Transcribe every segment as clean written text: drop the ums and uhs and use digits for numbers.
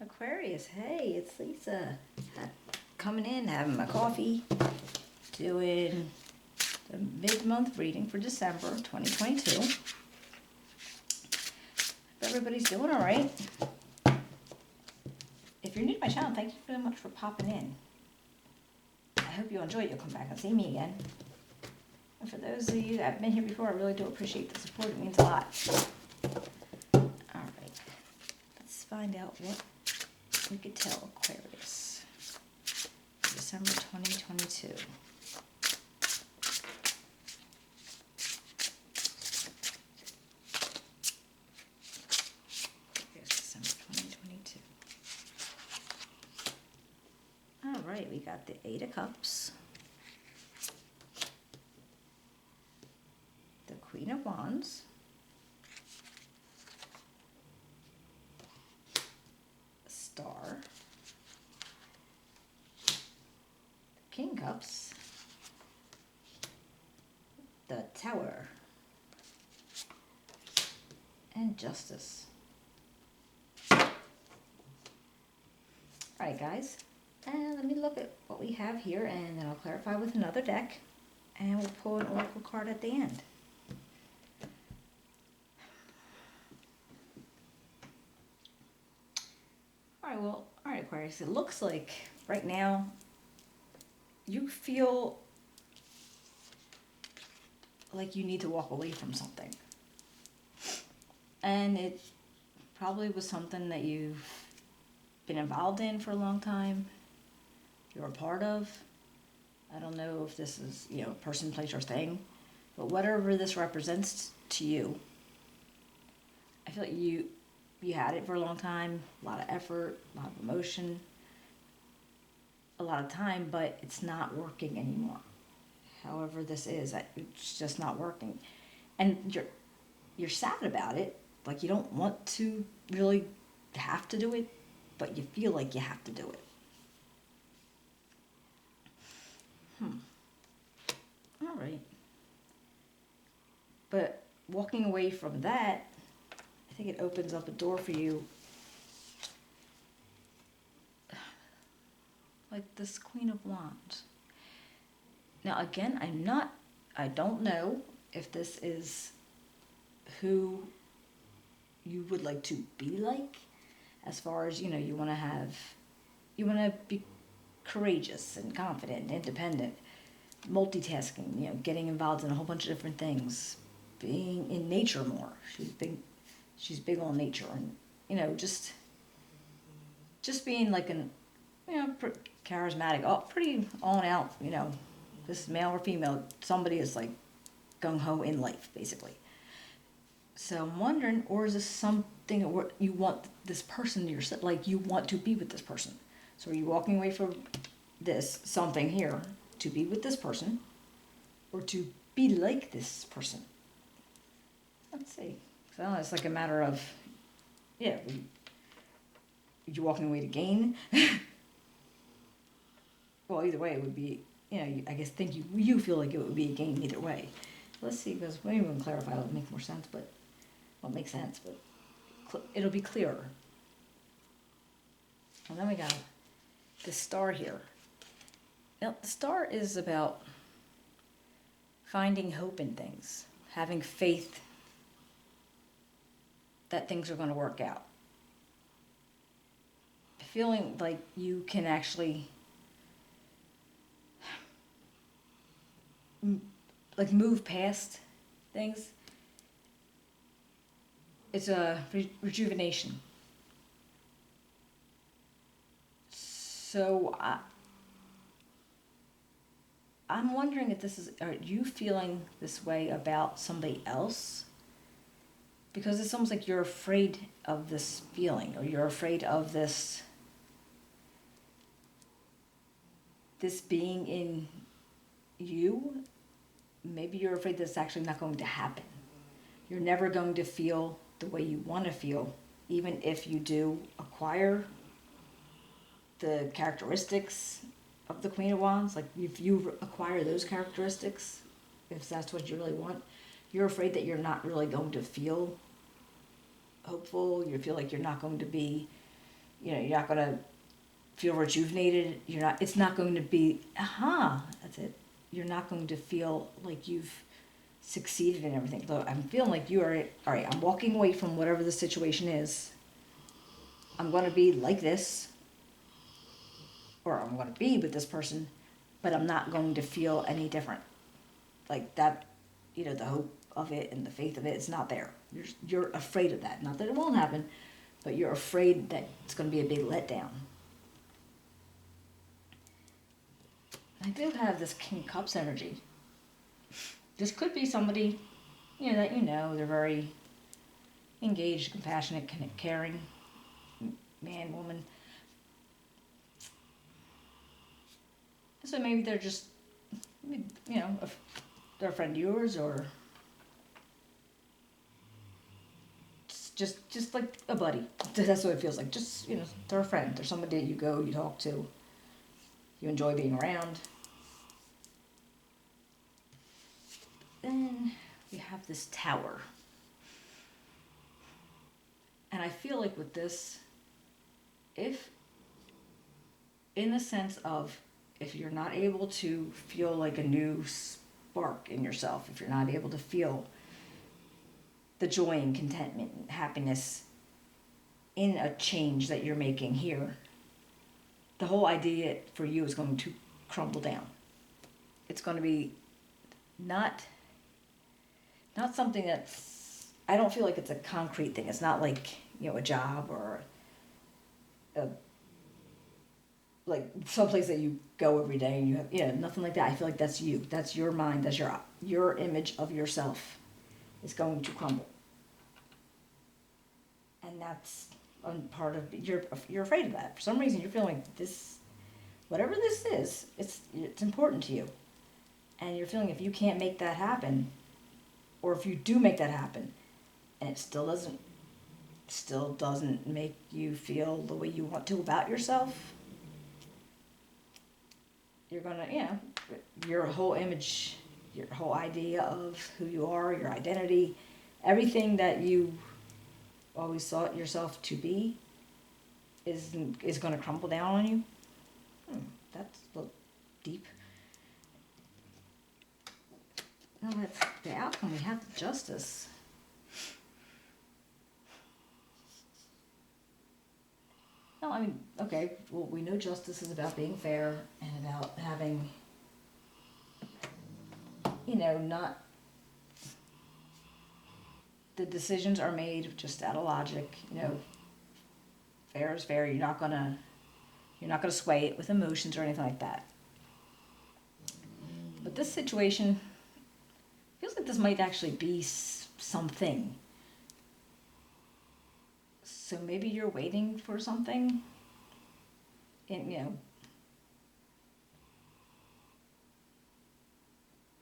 Aquarius, hey, it's Lisa. Coming in, having my coffee, doing the mid-month reading for December 2022. Hope everybody's doing all right. If you're new to my channel, thank you very much for popping in. I hope you enjoy it. You'll come back and see me again. And for those of you that have been here before, I really do appreciate the support. It means a lot. All right, let's find out what we could tell Aquarius. December 2022. Aquarius, December 2022. All right, we got the Eight of Cups, the Queen of Wands, Star, King Cups, the Tower, and Justice. Alright guys, and let me look at what we have here and then I'll clarify with another deck and we'll pull an oracle card at the end. Alright Aquarius, it looks like right now you feel like you need to walk away from something. And it probably was something that you've been involved in for a long time, you're a part of. I don't know if this is, person, place, or thing, but whatever this represents to you, I feel like you had it for a long time, a lot of effort, a lot of emotion, a lot of time, but it's not working anymore. However this is, it's just not working. And you're sad about it, like you don't want to really have to do it, but you feel like you have to do it. All right. But walking away from that, I think it opens up a door for you. Like this Queen of Wands. Now again, I don't know if this is who you would like to be like, as far as, you want to be courageous and confident and independent, multitasking, getting involved in a whole bunch of different things, being in nature more. She's big on nature and, just being like an, charismatic, pretty on out, this male or female, somebody is like gung-ho in life, basically. So I'm wondering, or is this something where you want this person to yourself, like you want to be with this person? So are you walking away from this, something here, to be with this person, or to be like this person? Let's see. So it's like a matter of, you're walking away to gain. Well, either way, it would be, I guess you feel like it would be a gain either way. Let's see, because maybe we can clarify, it'll make more sense, but, well, it makes sense, but it'll be clearer. And then we got the Star here. Now, the Star is about finding hope in things, having faith that things are going to work out. Feeling like you can actually move past things. It's a rejuvenation. So I'm wondering if are you feeling this way about somebody else? Because it's almost like you're afraid of this feeling, or you're afraid of this being in you. Maybe you're afraid that it's actually not going to happen. You're never going to feel the way you want to feel, even if you do acquire the characteristics of the Queen of Wands. Like if you acquire those characteristics, if that's what you really want, you're afraid that you're not really going to feel hopeful. You feel like you're not going to be, you're not going to feel rejuvenated. It's not going to be, that's it. You're not going to feel like you've succeeded in everything. Look, I'm feeling like you are, all right, I'm walking away from whatever the situation is. I'm going to be like this, or I'm going to be with this person, but I'm not going to feel any different. Like that, the hope of it and the faith of it is not there. You're afraid of that. Not that it won't happen, but you're afraid that it's going to be a big letdown. I do have this King Cups energy. This could be somebody, that they're very engaged, compassionate, caring, man, woman. So maybe they're just, they're a friend of yours, or just like a buddy. That's what it feels like. Just, they're a friend. They're somebody that you go, you talk to, you enjoy being around. Then we have this Tower. And I feel like with this, if, in the sense of, if you're not able to feel like a new spark in yourself, if you're not able to feel the joy and contentment and happiness in a change that you're making here, the whole idea for you is going to crumble down. It's going to be not something that's, I don't feel like it's a concrete thing. It's not like, a job or like someplace that you go every day and you have, nothing like that. I feel like that's you. That's your mind. That's your image of yourself is going to crumble. And that's part of, you're afraid of that. For some reason, you're feeling like this, whatever this is, it's important to you. And you're feeling if you can't make that happen, or if you do make that happen, and it still doesn't make you feel the way you want to about yourself, you're gonna, your whole image, your whole idea of who you are, your identity, everything that you always thought yourself to be is gonna crumble down on you. That's a little deep. No, that's the outcome. We have the Justice. No, I mean, okay, well, we know justice is about being fair and about having, not, the decisions are made just out of logic, fair is fair. You're not gonna sway it with emotions or anything like that. But this situation feels like this might actually be something. So maybe you're waiting for something, and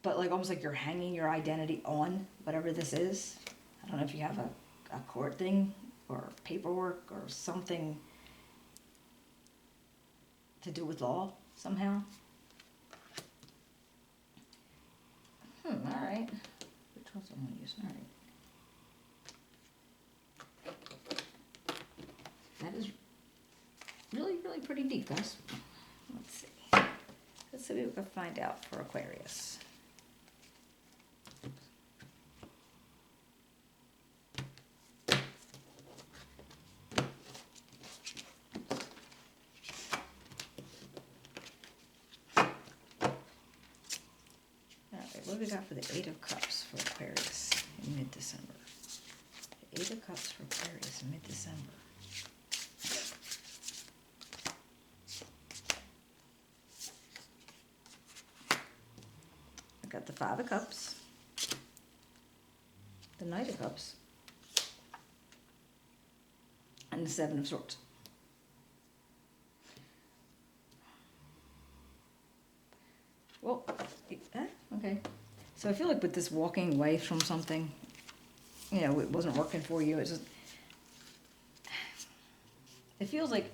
but like almost like you're hanging your identity on whatever this is. I don't know if you have a court thing or paperwork or something to do with law somehow. All right. Which one's I want to use? All right. That is really, really pretty deep, guys. Let's see. Let's see what we can find out for Aquarius. Alright, what do we got for the Eight of Cups for Aquarius in mid-December? The Eight of Cups for Aquarius in mid-December. Got the Five of Cups, the Knight of Cups, and the Seven of Swords. Well, okay. So I feel like with this walking away from something, it wasn't working for you. It feels like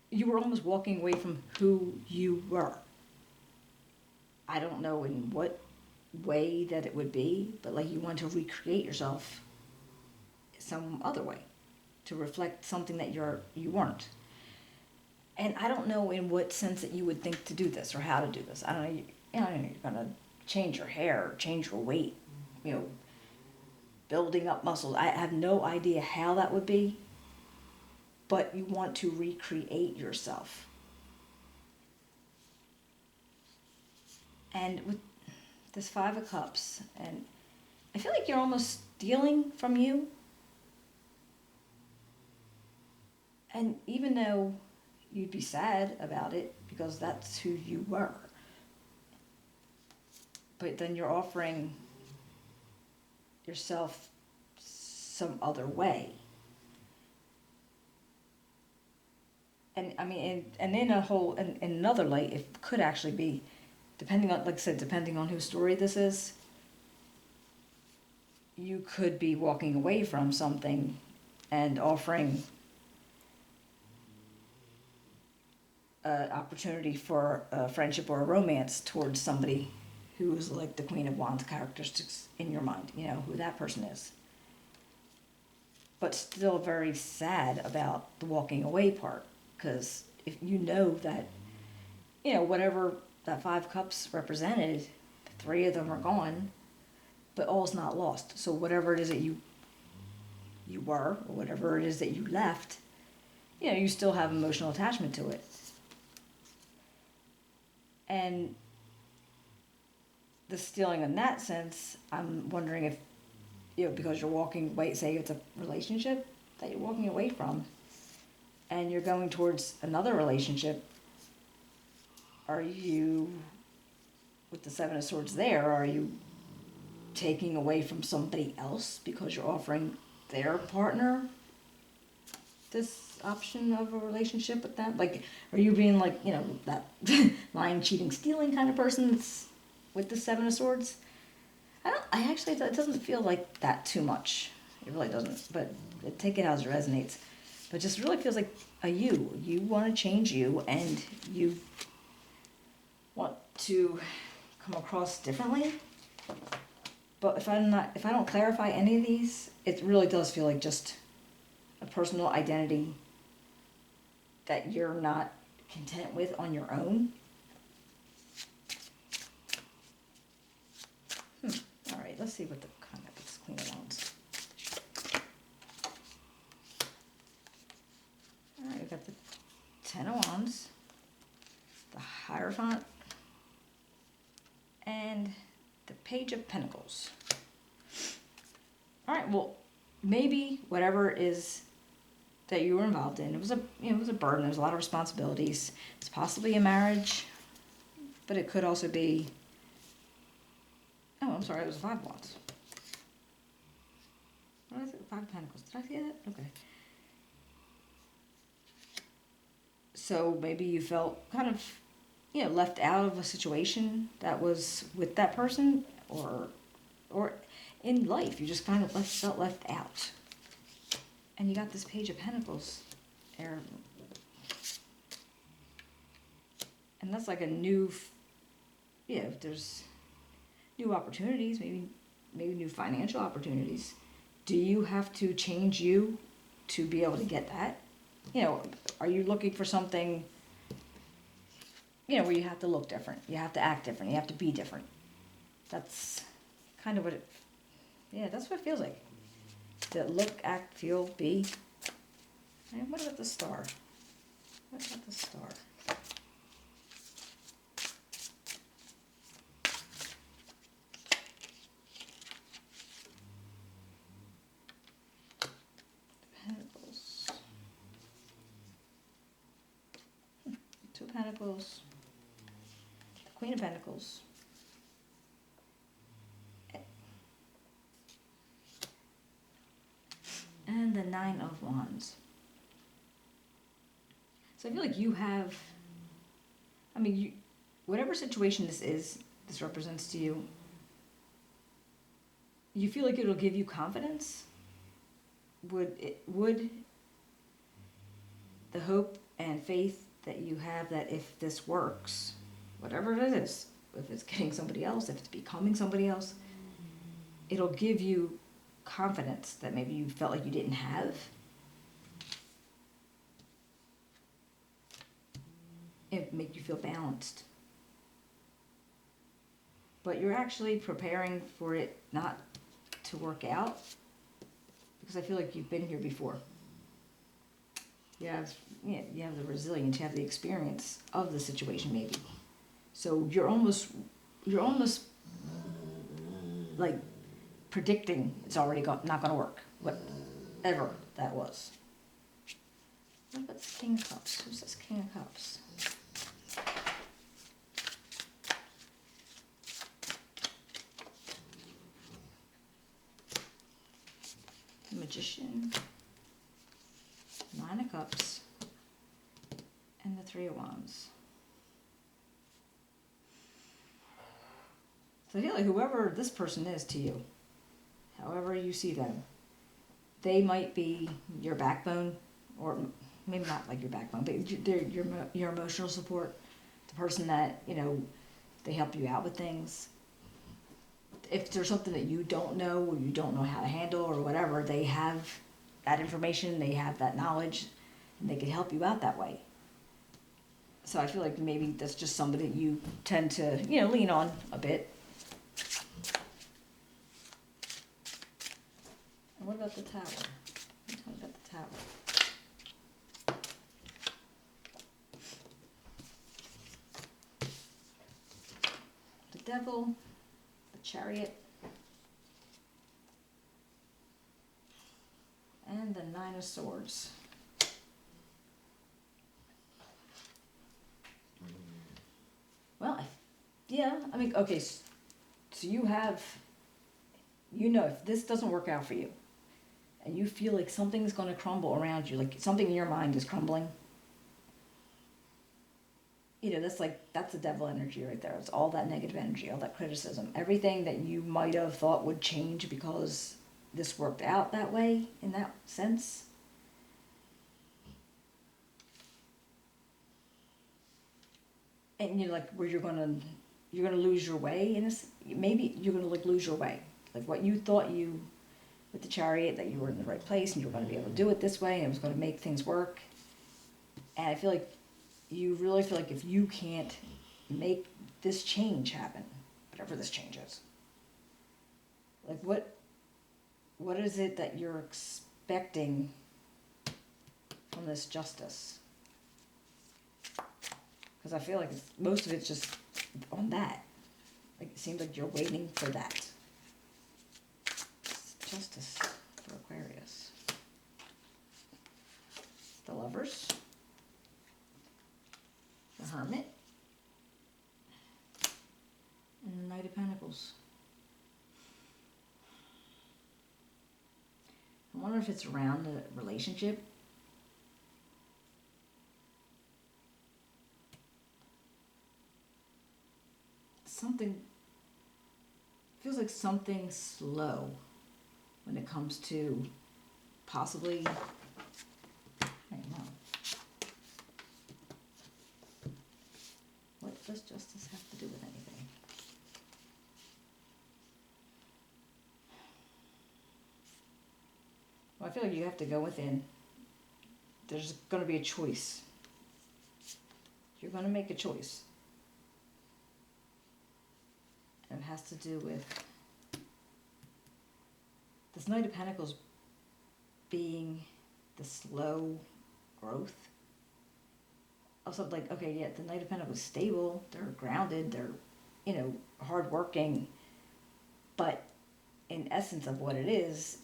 you were almost walking away from who you were. I don't know in what way that it would be, but like you want to recreate yourself some other way to reflect something that you weren't. And I don't know in what sense that you would think to do this or how to do this. I don't know. I don't know. You're gonna change your hair, change your weight, building up muscles. I have no idea how that would be, but you want to recreate yourself. And with this Five of Cups, and I feel like you're almost stealing from you. And even though you'd be sad about it because that's who you were, but then you're offering yourself some other way. And I mean, and in another light, it could actually be, depending on, like I said, depending on whose story this is, you could be walking away from something and offering an opportunity for a friendship or a romance towards somebody who is like the Queen of Wands characteristics in your mind, who that person is. But still very sad about the walking away part, because if you know that, whatever that Five Cups represented, 3 of them are gone, but all's not lost. So whatever it is that you were, or whatever it is that you left, you still have emotional attachment to it. And the stealing in that sense, I'm wondering if, because you're walking away, say it's a relationship that you're walking away from, and you're going towards another relationship, are you, with the Seven of Swords there, are you taking away from somebody else because you're offering their partner this option of a relationship with them? Like, are you being like, that lying, cheating, stealing kind of person that's with the Seven of Swords? It doesn't feel like that too much. It really doesn't, but take it as it resonates. But it just really feels like you want to change you, and you want to come across differently. But if I don't clarify any of these, it really does feel like just a personal identity that you're not content with on your own. All right, let's see what the kind of this Queen of Wands. All right, we got the Ten of Wands, the Hierophant, and the Page of Pentacles. All right, well, maybe whatever it is that you were involved in, it was a burden. There was a lot of responsibilities. It's possibly a marriage, but it could also be. Oh, I'm sorry, it was 5 Wands. What is it? 5 of Pentacles. Did I see that? Okay. So maybe you felt kind of, left out of a situation that was with that person, or in life, you just kind of felt left out. And you got this Page of Pentacles there. And that's like a new, if there's new opportunities, maybe new financial opportunities. Do you have to change you to be able to get that? Are you looking for something, where you have to look different, you have to act different, you have to be different? That's kind of what that's what it feels like. To look, act, feel, be. And what about the Star? What about the Star? Pentacles. 2 of Pentacles. The Queen of Pentacles. And the 9 of Wands. So I feel like you have, whatever situation this represents to you, you feel like it'll give you confidence? Would the hope and faith that you have that if this works, whatever it is, if it's getting somebody else, if it's becoming somebody else, it'll give you confidence that maybe you felt like you didn't have? it make you feel balanced. But you're actually preparing for it not to work out, because I feel like you've been here before. You have the resilience, you have the experience of the situation maybe. So you're almost like predicting it's already not going to work, whatever that was. What about this King of Cups? Who's this King of Cups? The Magician, Nine of Cups, and the Three of Wands. So I feel like whoever this person is to you, however you see them, they might be your backbone, or maybe not like your backbone, but they're your emotional support, the person that, they help you out with things. If there's something that you don't know, or you don't know how to handle, or whatever, they have that information, they have that knowledge, and they can help you out that way. So I feel like maybe that's just somebody that you tend to, lean on a bit. And what about the Tower? Tell me about the Tower. The Devil, the Chariot, and the Nine of Swords. Well, okay, so you have, if this doesn't work out for you, and you feel like something's going to crumble around you, like something in your mind is crumbling, that's the devil energy right there. It's all that negative energy, all that criticism, everything that you might have thought would change because this worked out that way, in that sense. And where you're gonna lose your way in this. Maybe you're gonna lose your way, like what you thought with the Chariot, that you were in the right place and you were going to be able to do it this way and it was going to make things work. And I feel like you really feel like if you can't make this change happen, whatever this change is, like what is it that you're expecting from this Justice? Because I feel like most of it's just on that. Like it seems like you're waiting for that. Justice for Aquarius. The Lovers. The Hermit. And the Knight of Pentacles. I wonder if it's around the relationship. Feels like something slow when it comes to possibly, I don't know. What does Justice have to do with anything? Well, I feel like you have to go within. There's going to be a choice. You're going to make a choice. And it has to do with this Knight of Pentacles being the slow growth. Also, the Knight of Pentacles is stable, they're grounded, they're, hardworking, but in essence of what it is,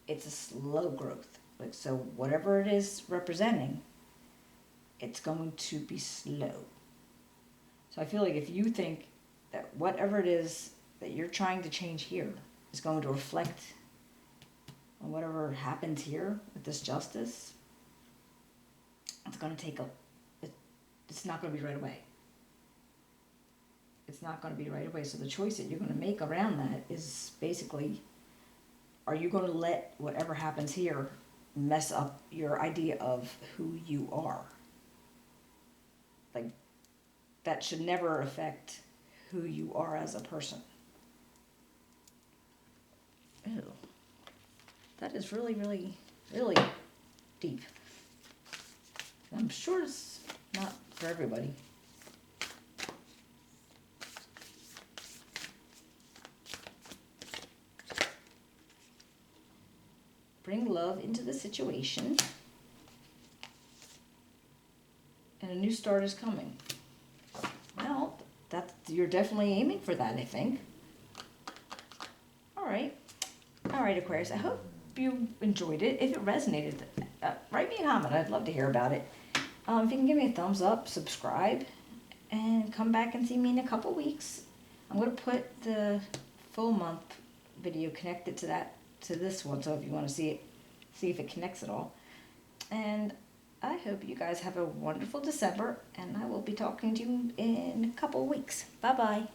it's a slow growth. So whatever it is representing, it's going to be slow. So I feel like if you think that whatever it is that you're trying to change here is going to reflect on whatever happens here with this Justice, it's going to take it's not going to be right away. It's not going to be right away. So the choice that you're going to make around that is basically, are you going to let whatever happens here mess up your idea of who you are? Like, that should never affect who you are as a person. Ew. That is really, really, really deep. I'm sure it's not for everybody. Bring love into the situation. And a new start is coming. Well, you're definitely aiming for that, I think. All right, Aquarius. I hope you enjoyed it. If it resonated, write me a comment. I'd love to hear about it. If you can give me a thumbs up, subscribe, and come back and see me in a couple weeks. I'm going to put the full month video connected to this one, so if you want to see if it connects at all. And I hope you guys have a wonderful December, and I will be talking to you in a couple weeks. Bye-bye.